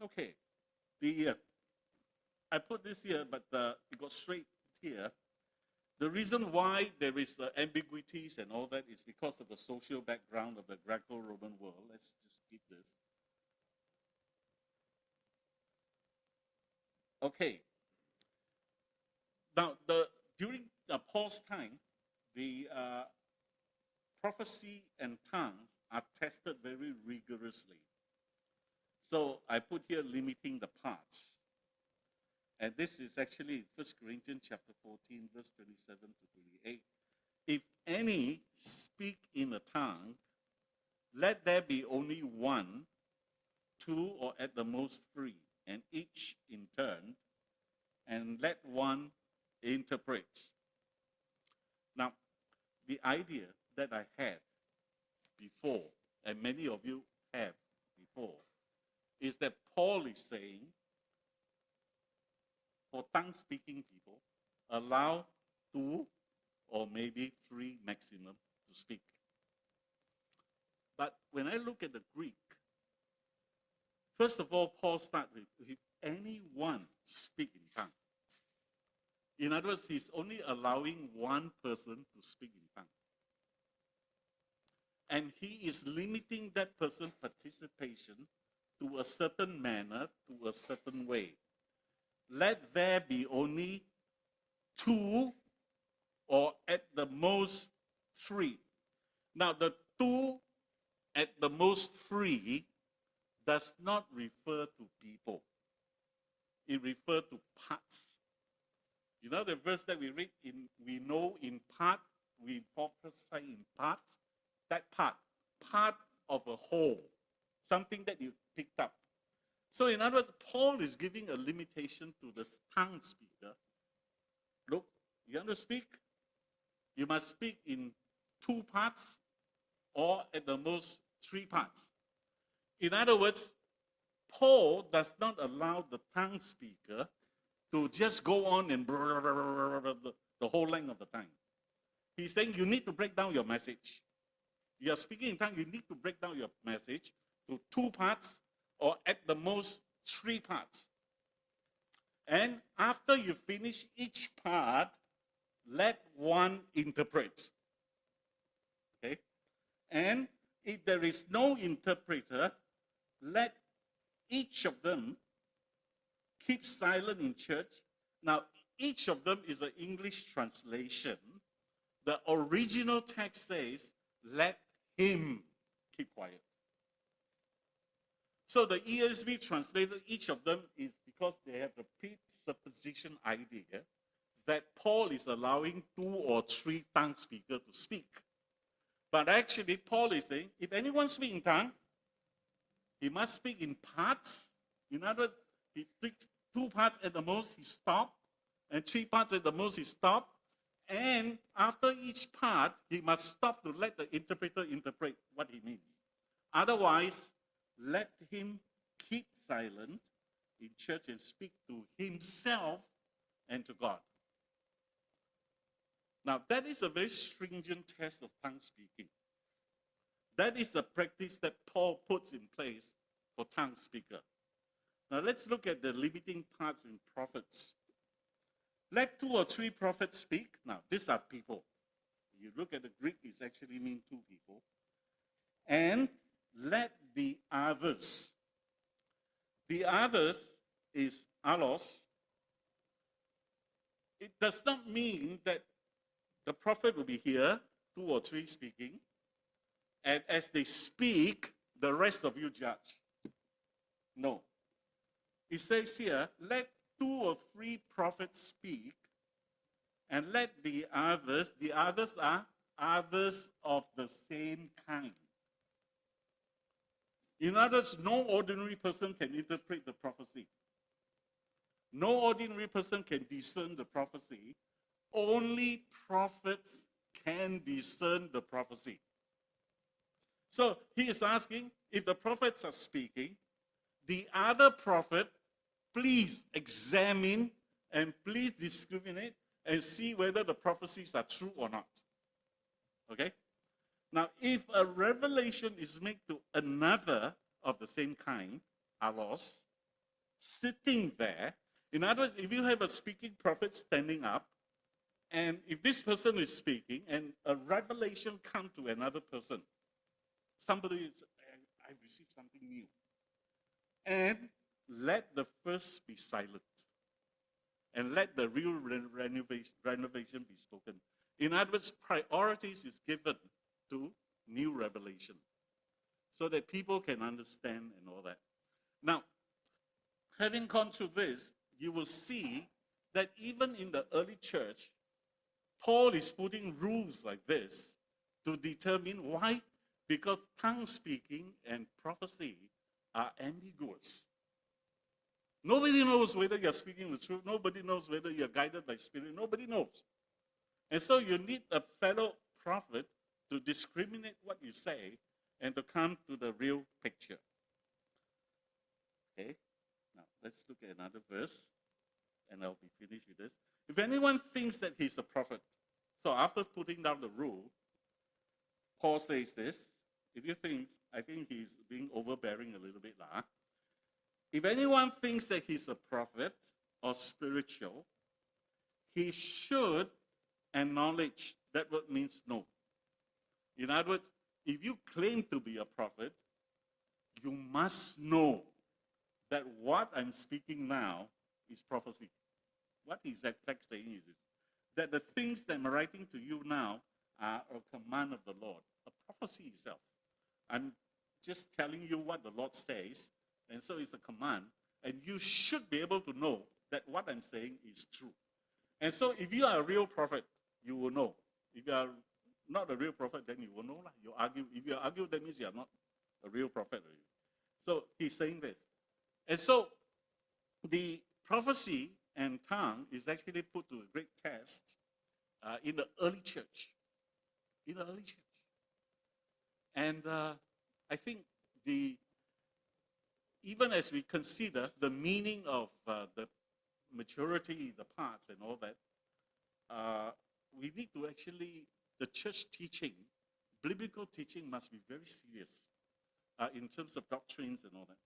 Okay. I put this here, but it got straight here. The reason why there is ambiguities and all that is because of the social background of the Greco-Roman world. Let's just keep this. Okay. Now, during Paul's time, the prophecy and tongues are tested very rigorously. So I put here limiting the parts. And this is actually 1 Corinthians chapter 14, verse 27 to 28. If any speak in a tongue, let there be only one, two, or at the most three, and each in turn, and let one interpret. Now, the idea that I had before, and many of you have before, is that Paul is saying, for tongue-speaking people, allow two or maybe three maximum to speak. But when I look at the Greek, first of all, Paul starts with, if anyone speak in tongue. In other words, he's only allowing one person to speak in tongue. And he is limiting that person's participation to a certain manner, to a certain way. Let there be only two or at the most three. Now, the two at the most three does not refer to people. It refers to parts. You know the verse that we read, we know in part, we prophesy in part, that part of a whole, something that you picked up. So in other words, Paul is giving a limitation to the tongue speaker. Look, you want to speak? You must speak in two parts or at the most three parts. In other words, Paul does not allow the tongue speaker to just go on and the whole length of the time. He's saying you need to break down your message. You are speaking in tongue, you need to break down your message to two parts or at the most three parts. And after you finish each part, let one interpret. Okay? And if there is no interpreter, let each of them keep silent in church. Now, each of them is an English translation. The original text says, let him keep quiet. So the ESV translated each of them is because they have the presupposition idea that Paul is allowing two or three tongue speakers to speak. But actually, Paul is saying, if anyone speaks in tongue, he must speak in parts. In other words, he takes two parts at the most, he stops, and three parts at the most, he stops. And after each part, he must stop to let the interpreter interpret what he means. Otherwise, let him keep silent in church and speak to himself and to God. Now, that is a very stringent test of tongue speaking. That is the practice that Paul puts in place for tongue speaker. Now, let's look at the limiting parts in prophets. Let two or three prophets speak. Now, these are people. You look at the Greek, it actually means two people. And let the others. The others is allos. It does not mean that the prophet will be here, two or three speaking, and as they speak, the rest of you judge. No. It says here, let two or three prophets speak, and let the others are others of the same kind. In other words, no ordinary person can interpret the prophecy. No ordinary person can discern the prophecy. Only prophets can discern the prophecy. So he is asking, if the prophets are speaking, the other prophet, please examine and please discriminate and see whether the prophecies are true or not. Okay? Now, if a revelation is made to another of the same kind, allos, sitting there. In other words, if you have a speaking prophet standing up, and if this person is speaking and a revelation comes to another person, somebody is, I received something new. And let the first be silent. And let the real renovation be spoken. In other words, priorities is given to new revelation so that people can understand and all that. Now, having gone through this, you will see that even in the early church, Paul is putting rules like this to determine why. Because tongue speaking and prophecy are ambiguous. Nobody knows whether you're speaking the truth. Nobody knows whether you're guided by spirit. Nobody knows. And so you need a fellow prophet to discriminate what you say and to come to the real picture. Okay? Now, let's look at another verse, and I'll be finished with this. If anyone thinks that he's a prophet, so after putting down the rule, Paul says this. If you think, I think he's being overbearing a little bit. If anyone thinks that he's a prophet or spiritual, he should acknowledge. That word means know. In other words, if you claim to be a prophet, you must know that what I'm speaking now is prophecy. What he's in fact saying is this, that the things that I'm writing to you now are a command of the Lord, a prophecy itself. I'm just telling you what the Lord says, and so it's a command, and you should be able to know that what I'm saying is true. And so if you are a real prophet, you will know. If you are not a real prophet, then you will know. You argue. If you argue, that means you are not a real prophet. So he's saying this. And so the prophecy and tongue is actually put to a great test in the early church. In the early church. And I think even as we consider the meaning of the maturity, the parts and all that, we need to actually, the church teaching, biblical teaching must be very serious in terms of doctrines and all that.